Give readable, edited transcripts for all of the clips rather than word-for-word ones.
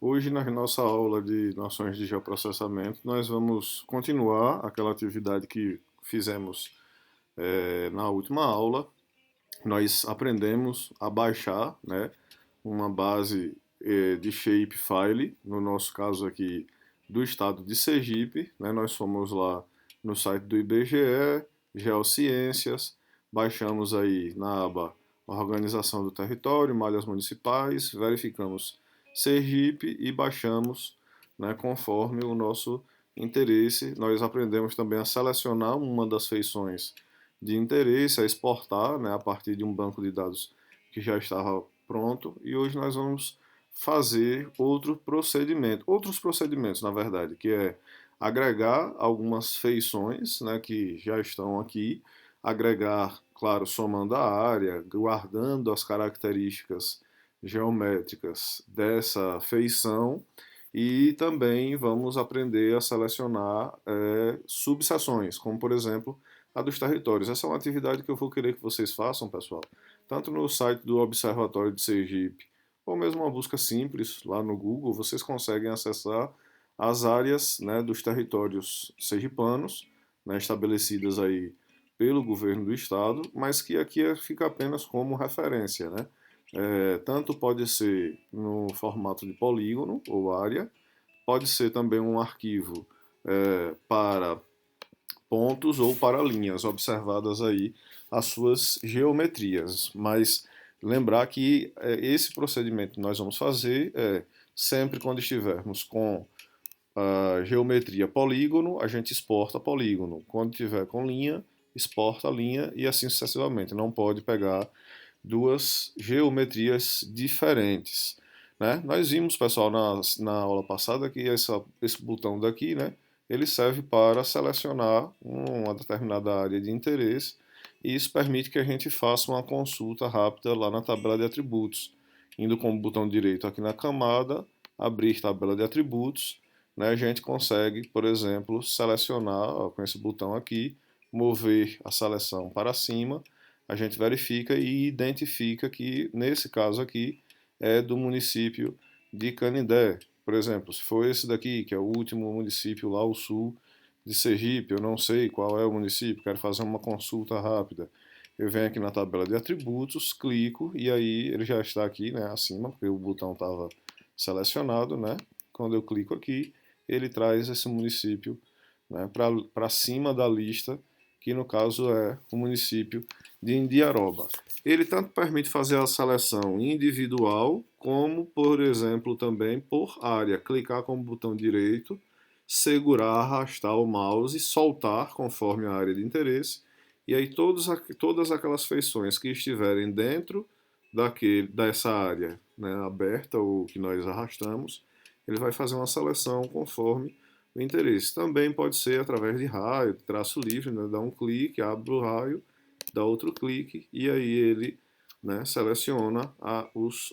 Hoje, na nossa aula de noções de geoprocessamento, nós vamos continuar aquela atividade que fizemos na última aula. Nós aprendemos a baixar, né, uma base de shapefile, no nosso caso aqui do estado de Sergipe. Né, nós fomos lá no site do IBGE, Geociências, baixamos aí na aba Organização do Território, Malhas Municipais, verificamos Sergipe e baixamos, né, conforme o nosso interesse. Nós aprendemos também a selecionar uma das feições de interesse, a exportar, né, a partir de um banco de dados que já estava pronto. E hoje nós vamos fazer outros procedimentos, na verdade, que é agregar algumas feições, né, que já estão aqui, agregar, claro, somando a área, guardando as características geométricas dessa feição, e também vamos aprender a selecionar subseções, como por exemplo a dos territórios. Essa é uma atividade que eu vou querer que vocês façam, pessoal, tanto no site do Observatório de Sergipe, ou mesmo uma busca simples lá no Google, vocês conseguem acessar as áreas, né, dos territórios sergipanos, né, estabelecidas aí pelo governo do estado, mas que aqui fica apenas como referência, né? Tanto pode ser no formato de polígono ou área, pode ser também um arquivo para pontos ou para linhas, observadas aí as suas geometrias. Mas lembrar que esse procedimento que nós vamos fazer sempre quando estivermos com a geometria polígono, a gente exporta polígono. Quando tiver com linha, exporta linha e assim sucessivamente. Não pode pegar duas geometrias diferentes. Né? Nós vimos, pessoal, na aula passada que esse botão daqui, né, ele serve para selecionar uma determinada área de interesse e isso permite que a gente faça uma consulta rápida lá na tabela de atributos. Indo com o botão direito aqui na camada, abrir tabela de atributos, né, a gente consegue, por exemplo, selecionar ó, com esse botão aqui, mover a seleção para cima, a gente verifica e identifica que, nesse caso aqui, é do município de Canindé. Por exemplo, se for esse daqui, que é o último município lá ao sul de Sergipe, eu não sei qual é o município, quero fazer uma consulta rápida. Eu venho aqui na tabela de atributos, clico e aí ele já está aqui, né, acima, porque o botão estava selecionado, né? Quando eu clico aqui, ele traz esse município, né, para cima da lista, que no caso é o município de Indiaroba. Ele tanto permite fazer a seleção individual, como, por exemplo, também por área. Clicar com o botão direito, segurar, arrastar o mouse e soltar conforme a área de interesse. E aí todas aquelas feições que estiverem dentro dessa área, né, aberta ou que nós arrastamos, ele vai fazer uma seleção conforme o interesse. Também pode ser através de raio, de traço livre, né, dá um clique, abre o raio, dá outro clique e aí ele, né, seleciona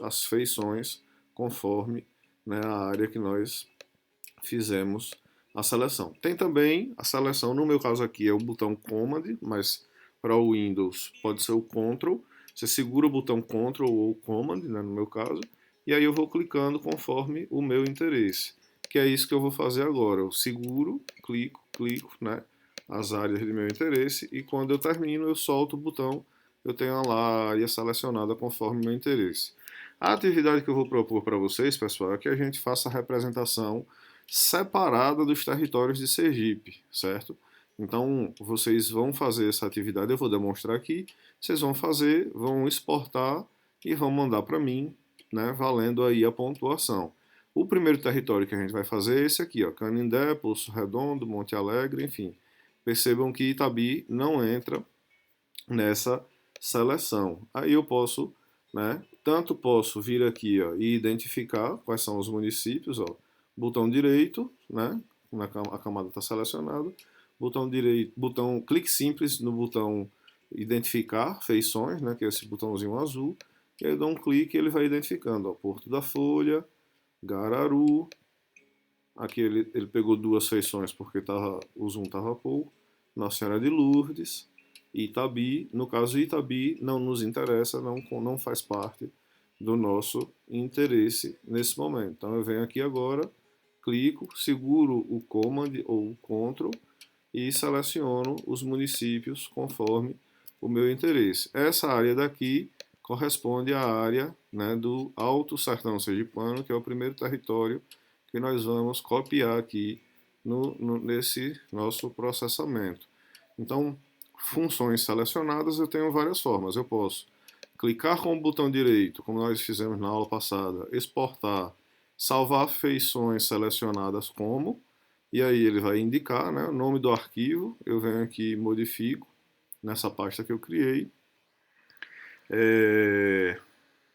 as feições conforme, né, a área que nós fizemos a seleção. Tem também a seleção, no meu caso aqui é o botão Command, mas para o Windows pode ser o Ctrl. Você segura o botão Ctrl ou Command, né, no meu caso, e aí eu vou clicando conforme o meu interesse, que é isso que eu vou fazer agora. Eu seguro, clico, né, as áreas de meu interesse e quando eu termino eu solto o botão, eu tenho lá a área selecionada conforme o meu interesse. A atividade que eu vou propor para vocês, pessoal, é que a gente faça a representação separada dos territórios de Sergipe, certo? Então, vocês vão fazer essa atividade, eu vou demonstrar aqui, vocês vão fazer, vão exportar e vão mandar para mim, né, valendo aí a pontuação. O primeiro território que a gente vai fazer é esse aqui, ó, Canindé, Poço Redondo, Monte Alegre, enfim. Percebam que Itabi não entra nessa seleção. Aí eu posso, né, tanto posso vir aqui ó, e identificar quais são os municípios, ó, botão direito, né, a camada está selecionada, botão direito, botão clique simples no botão identificar feições, né, que é esse botãozinho azul, e aí eu dou um clique e ele vai identificando, ó, Porto da Folha, Gararu, aqui ele pegou duas feições porque o zoom estava pouco, Nossa Senhora de Lourdes, Itabi. No caso, Itabi não nos interessa, não faz parte do nosso interesse nesse momento. Então eu venho aqui agora, clico, seguro o Command ou o Ctrl e seleciono os municípios conforme o meu interesse. Essa área daqui corresponde à área, né, do Alto Sertão Sergipano, que é o primeiro território que nós vamos copiar aqui nesse nosso processamento. Então, funções selecionadas eu tenho várias formas. Eu posso clicar com o botão direito, como nós fizemos na aula passada, exportar, salvar feições selecionadas como, e aí ele vai indicar, né, o nome do arquivo. Eu venho aqui e modifico nessa pasta que eu criei.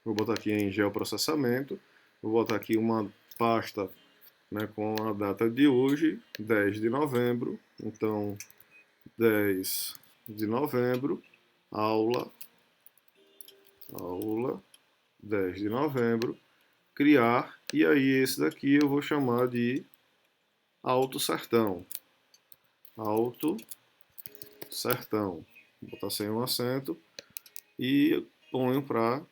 Vou botar aqui em geoprocessamento, vou botar aqui uma pasta, né, com a data de hoje, 10 de novembro. Então, 10 de novembro, aula 10 de novembro, criar, e aí esse daqui eu vou chamar de Alto Sertão. Alto Sertão. Vou botar sem um acento e ponho para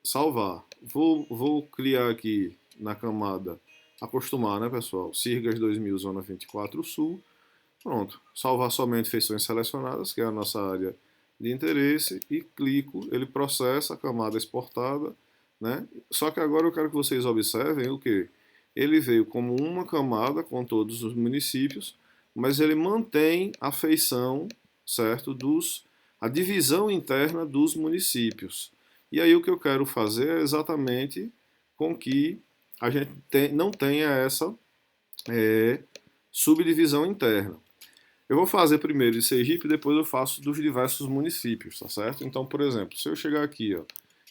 salvar. Vou criar aqui na camada acostumar, né, pessoal? Sirgas 2000, zona 24 Sul. Pronto. Salvar somente feições selecionadas, que é a nossa área de interesse, e clico, ele processa a camada exportada, né? Só que agora eu quero que vocês observem o que? Ele veio como uma camada com todos os municípios, mas ele mantém a feição, certo, a divisão interna dos municípios. E aí o que eu quero fazer é exatamente com que a gente não tenha essa subdivisão interna. Eu vou fazer primeiro de Sergipe, depois eu faço dos diversos municípios, tá certo? Então, por exemplo, se eu chegar aqui, ó,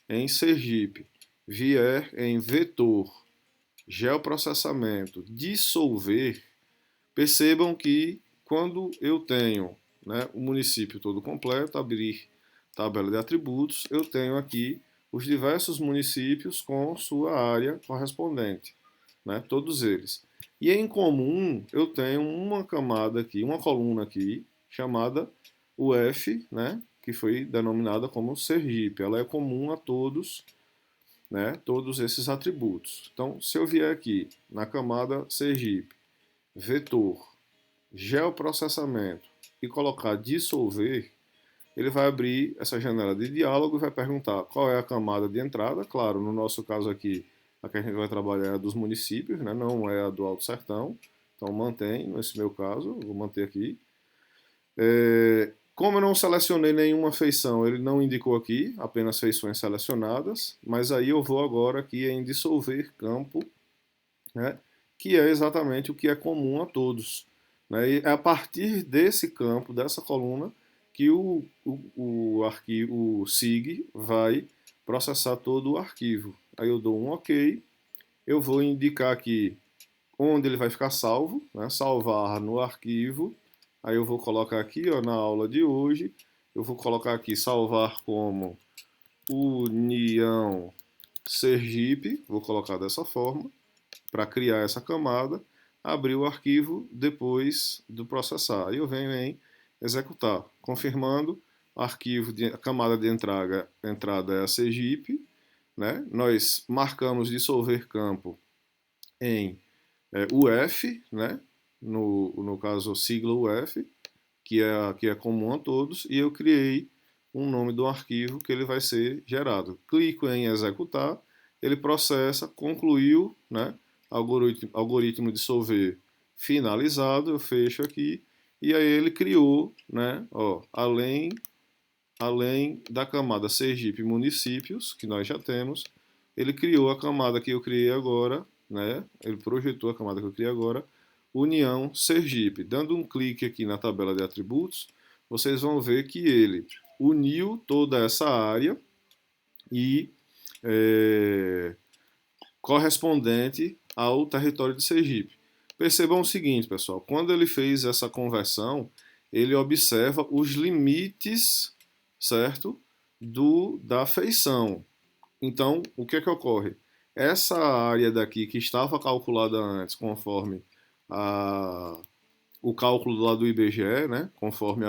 em Sergipe, vier em vetor, geoprocessamento, dissolver, percebam que quando eu tenho, né, o município todo completo, abrir tabela de atributos, eu tenho aqui os diversos municípios com sua área correspondente, né, todos eles. E em comum eu tenho uma camada aqui, uma coluna aqui, chamada UF, né, que foi denominada como Sergipe. Ela é comum a todos, né, todos esses atributos. Então, se eu vier aqui na camada Sergipe, vetor, geoprocessamento e colocar dissolver, ele vai abrir essa janela de diálogo e vai perguntar qual é a camada de entrada. Claro, no nosso caso aqui, a que a gente vai trabalhar é a dos municípios, né? Não é a do Alto Sertão. Então mantém, nesse meu caso, vou manter aqui. Como eu não selecionei nenhuma feição, ele não indicou aqui, apenas feições selecionadas, mas aí eu vou agora aqui em dissolver campo, né? Que é exatamente o que é comum a todos. Né? E é a partir desse campo, dessa coluna, que o arquivo, o SIG, vai processar todo o arquivo. Aí eu dou um OK, eu vou indicar aqui onde ele vai ficar salvo, né? Salvar no arquivo. Aí eu vou colocar aqui, ó, na aula de hoje, eu vou colocar aqui salvar como União Sergipe, vou colocar dessa forma, para criar essa camada, abrir o arquivo depois do processar. Aí eu venho em executar, confirmando, arquivo de a camada de entrada é a Sergipe, né? Nós marcamos dissolver campo em UF, né? No caso sigla UF, que é comum a todos, e eu criei um nome do arquivo que ele vai ser gerado. Clico em executar, ele processa, concluiu, né? Algoritmo dissolver finalizado, eu fecho aqui, e aí ele criou, né? Ó, além da camada Sergipe Municípios, que nós já temos, ele criou a camada que eu criei agora, né? Ele projetou a camada que eu criei agora, União Sergipe. Dando um clique aqui na tabela de atributos, vocês vão ver que ele uniu toda essa área e correspondente ao território de Sergipe. Percebam o seguinte, pessoal, quando ele fez essa conversão, ele observa os limites, certo, da feição. Então, o que é que ocorre? Essa área daqui que estava calculada antes, conforme o cálculo lá do IBGE, né, conforme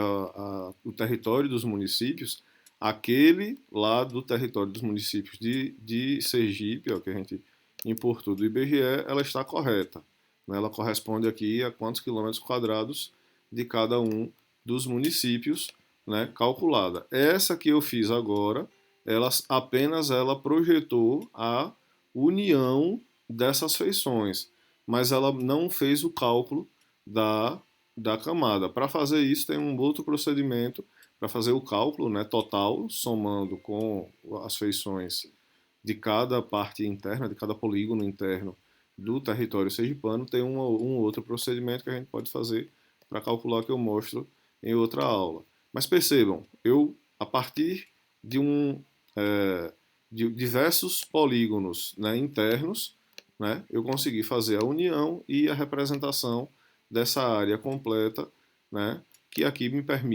o território dos municípios, aquele lá do território dos municípios de Sergipe, ó, que a gente importou do IBGE, ela está correta. Né? Ela corresponde aqui a quantos quilômetros quadrados de cada um dos municípios, né, calculada. Essa que eu fiz agora, ela projetou a união dessas feições, mas ela não fez o cálculo da, da camada. Para fazer isso, tem um outro procedimento para fazer o cálculo, né, total, somando com as feições de cada parte interna, de cada polígono interno do território sergipano, tem um outro procedimento que a gente pode fazer para calcular que eu mostro em outra aula. Mas percebam, a partir de de diversos polígonos, né, internos, né, eu consegui fazer a união e a representação dessa área completa, né, que aqui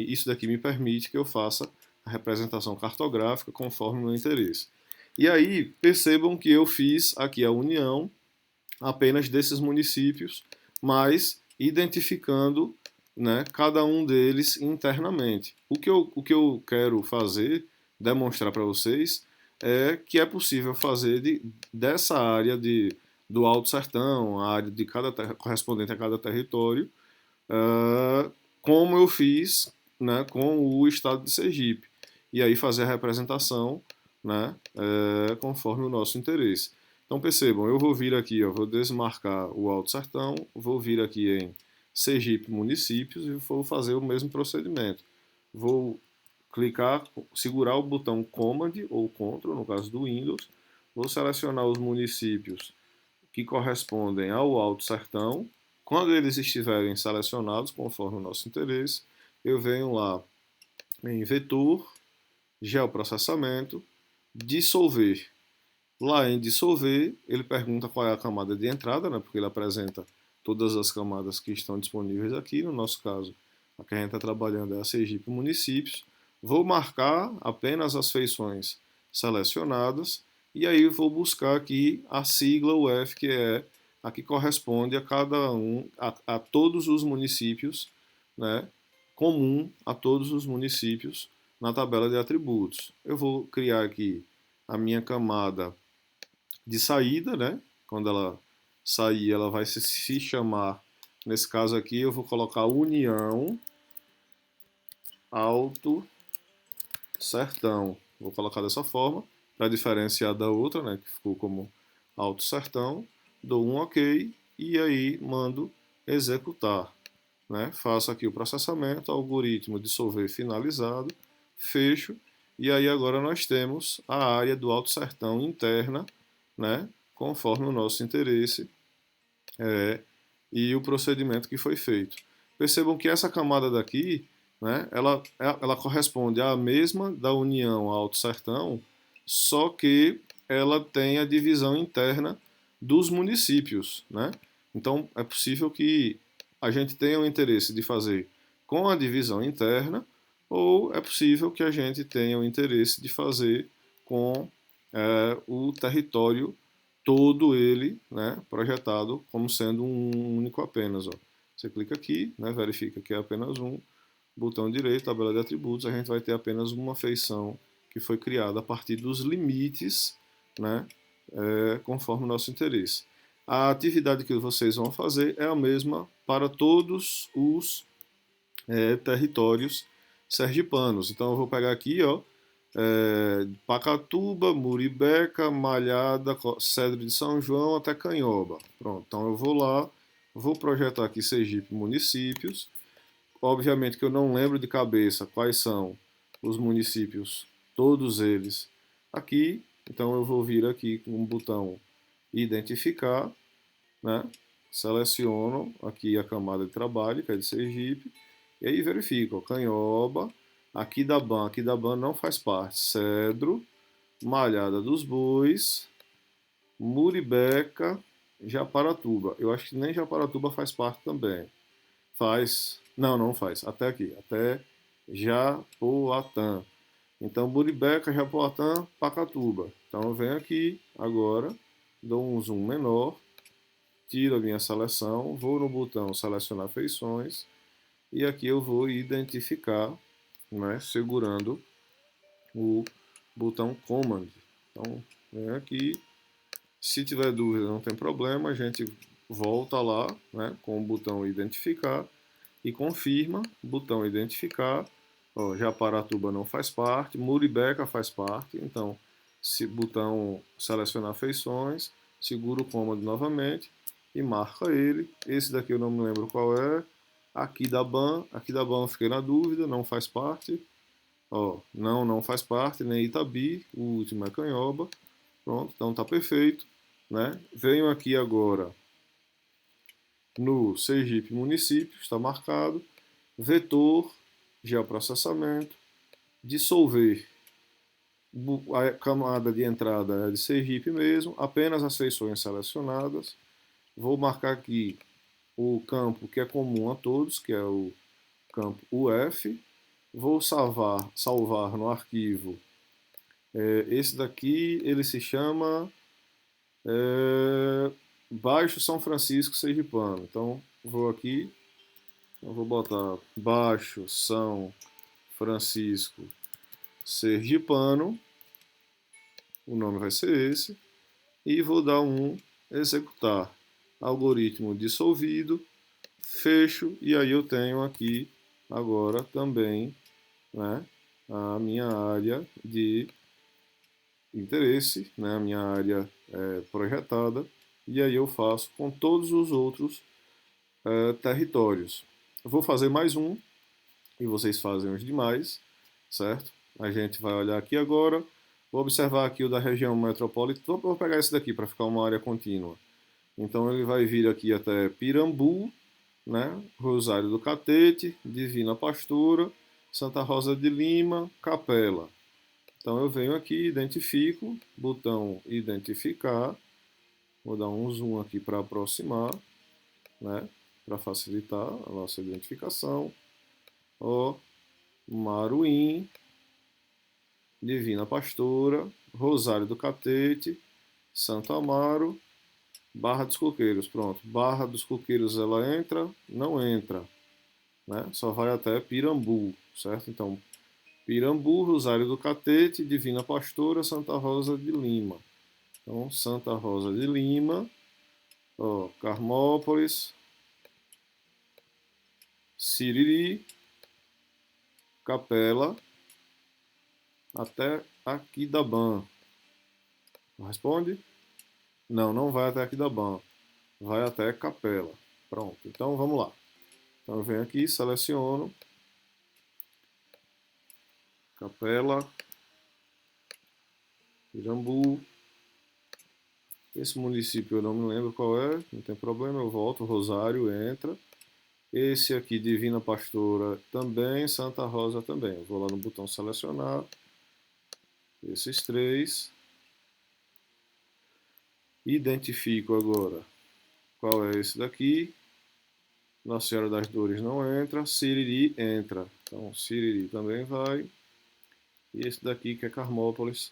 isso daqui me permite que eu faça a representação cartográfica conforme o meu interesse. E aí, percebam que eu fiz aqui a união apenas desses municípios, mas identificando, né, cada um deles internamente. O que eu quero fazer, demonstrar para vocês, é que é possível fazer dessa área do Alto Sertão, a área de correspondente a cada território, como eu fiz, né, com o estado de Sergipe. E aí fazer a representação, né, conforme o nosso interesse. Então percebam, eu vou vir aqui, ó, vou desmarcar o Alto Sertão, vou vir aqui em Sergipe Municípios e vou fazer o mesmo procedimento. Vou clicar, segurar o botão Command ou Ctrl, no caso do Windows, vou selecionar os municípios que correspondem ao Alto Sertão. Quando eles estiverem selecionados, conforme o nosso interesse, eu venho lá em Vetor, Geoprocessamento, Dissolver. Lá em dissolver, ele pergunta qual é a camada de entrada, né, porque ele apresenta todas as camadas que estão disponíveis aqui. No nosso caso, a que a gente está trabalhando é a Sergipe Municípios. Vou marcar apenas as feições selecionadas e aí vou buscar aqui a sigla UF, que é a que corresponde a cada a todos os municípios, né, comum a todos os municípios na tabela de atributos. Eu vou criar aqui a minha camada de saída, né? Quando ela sair, ela vai se chamar, nesse caso aqui, eu vou colocar União Alto Sertão. Vou colocar dessa forma, para diferenciar da outra, né? Que ficou como Alto Sertão. Dou um OK e aí mando executar. Né? Faço aqui o processamento, algoritmo dissolver finalizado, fecho, e aí agora nós temos a área do Alto Sertão interna, né? Conforme o nosso interesse e o procedimento que foi feito. Percebam que essa camada daqui, né, ela corresponde à mesma da União Alto Sertão, só que ela tem a divisão interna dos municípios. Né? Então é possível que a gente tenha o interesse de fazer com a divisão interna, ou é possível que a gente tenha o interesse de fazer com o território todo ele, né, projetado como sendo um único apenas. Ó. Você clica aqui, né, verifica que é apenas um, botão direito, tabela de atributos, a gente vai ter apenas uma feição que foi criada a partir dos limites, né, conforme o nosso interesse. A atividade que vocês vão fazer é a mesma para todos os territórios sergipanos. Então eu vou pegar aqui, ó, Pacatuba, Muribeca, Malhada, Cedro de São João até Canhoba. Pronto, então eu vou lá, vou projetar aqui Sergipe Municípios. Obviamente que eu não lembro de cabeça quais são os municípios, todos eles aqui. Então eu vou vir aqui com o botão identificar, né? Seleciono aqui a camada de trabalho, que é de Sergipe, e aí verifico, ó, Canhoba, Aquidabã não faz parte, Cedro, Malhada dos Bois, Muribeca, Japaratuba. Eu acho que nem Japaratuba faz parte também. Faz, não faz, até aqui, até Japoatã. Então, Muribeca, Japoatã, Pacatuba. Então eu venho aqui agora, dou um zoom menor, tiro a minha seleção, vou no botão selecionar feições e aqui eu vou identificar, né, segurando o botão Command. Então, vem aqui. Se tiver dúvida, não tem problema, a gente volta lá, né, com o botão identificar e confirma, botão identificar. Ó, Japaratuba não faz parte, Muribeca faz parte, então se botão selecionar feições, segura o comando novamente e marca ele. Esse daqui eu não me lembro qual é. Aqui da ban eu fiquei na dúvida, não faz parte. Ó, não faz parte, nem Itabi, o último é Canhoba. Pronto, então tá perfeito, né? Venho aqui agora no Sergipe município, está marcado, vetor, geoprocessamento, dissolver, a camada de entrada é de Sergipe mesmo, apenas as feições selecionadas, vou marcar aqui o campo que é comum a todos, que é o campo UF, vou salvar no arquivo, esse daqui ele se chama Baixo São Francisco Sergipano, então vou aqui, eu vou botar Baixo São Francisco Sergipano, o nome vai ser esse, e vou dar um executar. Algoritmo dissolvido, fecho, e aí eu tenho aqui agora também, né, a minha área de interesse, né, a minha área projetada, e aí eu faço com todos os outros territórios. Eu vou fazer mais um, e vocês fazem os demais, certo? A gente vai olhar aqui agora, vou observar aqui o da região metropolitana, vou pegar esse daqui para ficar uma área contínua. Então ele vai vir aqui até Pirambu, né? Rosário do Catete, Divina Pastora, Santa Rosa de Lima, Capela. Então eu venho aqui, identifico, botão identificar, vou dar um zoom aqui para aproximar, né? Para facilitar a nossa identificação. Ó, Maruim, Divina Pastora, Rosário do Catete, Santo Amaro, Barra dos Coqueiros. Pronto, Barra dos Coqueiros ela entra? Não entra, né? Só vai até Pirambu, certo? Então, Pirambu, Rosário do Catete, Divina Pastora, Santa Rosa de Lima. Então, Santa Rosa de Lima, ó, Carmópolis, Siriri, Capela, até Aquidabã. Responde? Não, não vai até Aquidabã. Vai até Capela. Pronto, então vamos lá. Então eu venho aqui, seleciono Capela, Pirambu. Esse município eu não me lembro qual é, não tem problema, eu volto, Rosário, entra. Esse aqui, Divina Pastora, também, Santa Rosa também. Eu vou lá no botão selecionar, esses três. Identifico agora qual é esse daqui. Nossa Senhora das Dores não entra, Siriri entra. Então, Siriri também vai. E esse daqui, que é Carmópolis,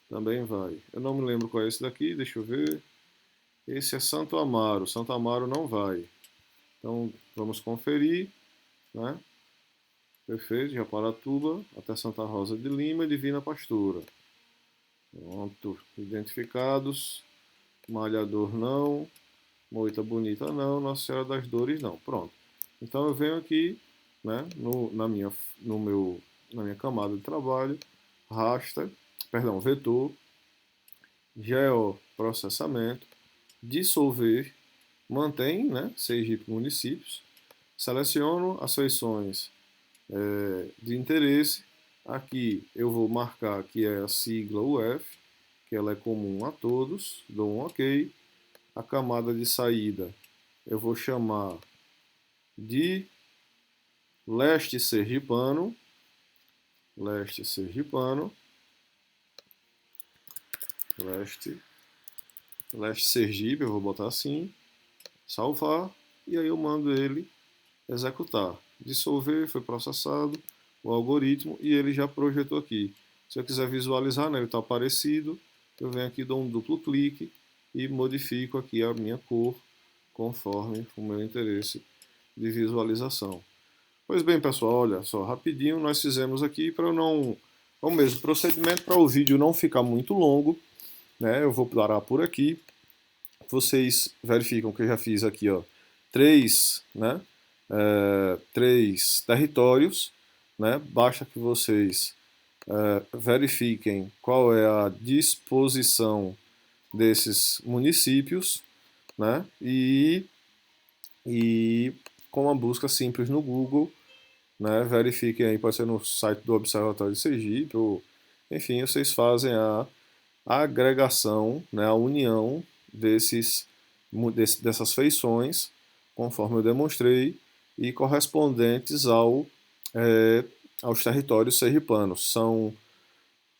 também vai. Eu não me lembro qual é esse daqui, deixa eu ver. Esse é Santo Amaro. Santo Amaro não vai. Então, vamos conferir, né? Perfeito, Japaratuba, até Santa Rosa de Lima e Divina Pastora. Pronto, identificados. Malhador não. Moita Bonita não. Nossa Senhora das Dores não. Pronto. Então eu venho aqui, né, na minha camada de trabalho, vetor, geoprocessamento, dissolver, mantém, né, Sergipe municípios, seleciono as feições de interesse, aqui eu vou marcar que é a sigla UF, que ela é comum a todos, dou um OK, a camada de saída eu vou chamar de leste sergipano, leste sergipano, leste Sergipe, eu vou botar assim, salvar, e aí eu mando ele executar. Dissolver, foi processado o algoritmo e ele já projetou aqui. Se eu quiser visualizar, né, ele está aparecido, eu venho aqui, dou um duplo clique e modifico aqui a minha cor conforme o meu interesse de visualização. Pois bem, pessoal, olha só, rapidinho nós fizemos aqui para eu não o mesmo procedimento para o vídeo não ficar muito longo, né? Eu vou parar por aqui. Vocês verificam que eu já fiz aqui, ó, três, né? Três territórios, né? Basta que vocês verifiquem qual é a disposição desses municípios, né? E com uma busca simples no Google, né? Verifiquem aí, pode ser no site do Observatório de Sergipe, ou enfim, vocês fazem a agregação, né? A união dessas feições, conforme eu demonstrei, e correspondentes é, aos territórios sergipanos. São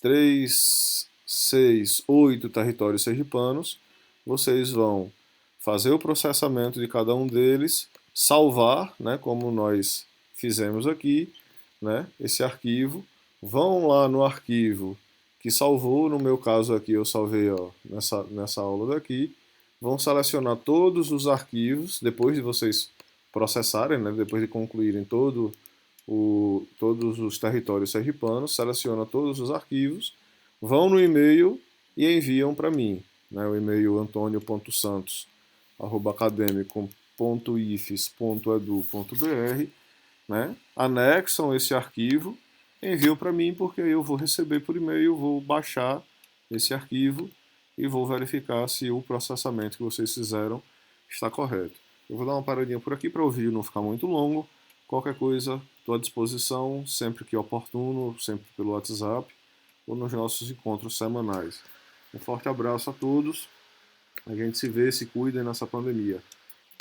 3, 6, 8 territórios sergipanos. Vocês vão fazer o processamento de cada um deles, salvar, né, como nós fizemos aqui, né, esse arquivo. Vão lá no arquivo que salvou, no meu caso aqui eu salvei, ó, nessa aula daqui. Vão selecionar todos os arquivos, depois de vocês processarem, né, depois de concluírem todos os territórios sergipanos, seleciona todos os arquivos, vão no e-mail e enviam para mim, né, o e-mail antonio.santos@academico.ifes.edu.br, né, anexam esse arquivo, enviam para mim porque eu vou receber por e-mail, vou baixar esse arquivo e vou verificar se o processamento que vocês fizeram está correto. Eu vou dar uma paradinha por aqui para o vídeo não ficar muito longo. Qualquer coisa, estou à disposição, sempre que oportuno, sempre pelo WhatsApp ou nos nossos encontros semanais. Um forte abraço a todos. A gente se vê, se cuidem nessa pandemia.